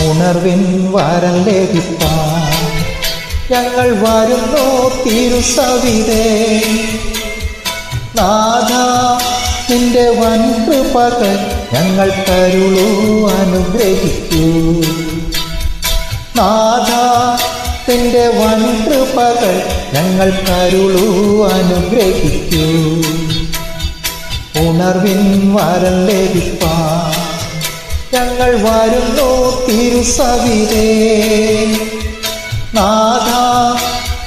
ഉണർവിൻ വരം ലഭിപ്പാൻ ഞങ്ങൾ വരുന്നു തിരുസവിധേ. നാഥ നിന്റെ വൻ കൃപകൾ ഞങ്ങൾ കരുളൂ അനുഗ്രഹിക്കൂ. നാഥ നിന്റെ വൻ കൃപകൾ ഞങ്ങൾ കരുളൂ അനുഗ്രഹിക്കൂ. ഉണർവിൻ വരം ലഭിപ്പാൻ ഞങ്ങൾ വരുന്നു തിരുസവിധേ. നാഥ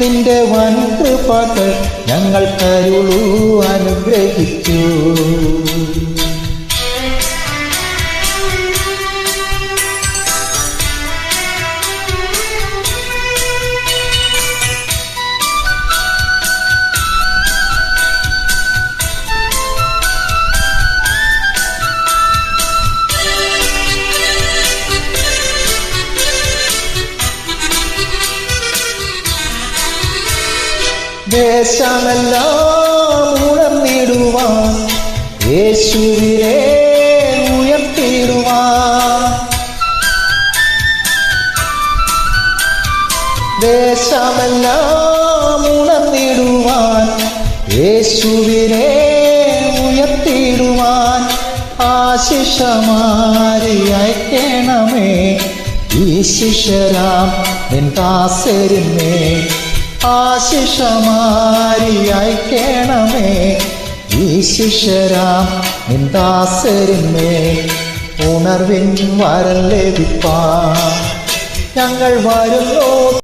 നിന്റെ വൻ കൃപകൾ ഞങ്ങൾ കരുളൂ അനുഗ്രഹിക്കൂ. ദേശമെല്ലാം ഉണർന്നിടുവാൻ യേശുവിനെ ഉയർത്തിടുവാൻ. ദേശമെല്ലാം ഉണർന്നിടുവാൻ യേശുവിനെ ഉയർത്തിടുവാൻ. ആശിഷമാരി അയക്കണമേ ഈ ശിഷ്യരാം നിൻ ദാസരിന്മേ. ആശിഷമാരി അയക്കണമേ ഈ ശിഷ്യരാം നിൻ ദാസരിന്മേ. ഉണർവിൻ വരം ലഭിപ്പാൻ ഞങ്ങൾ വരുന്നു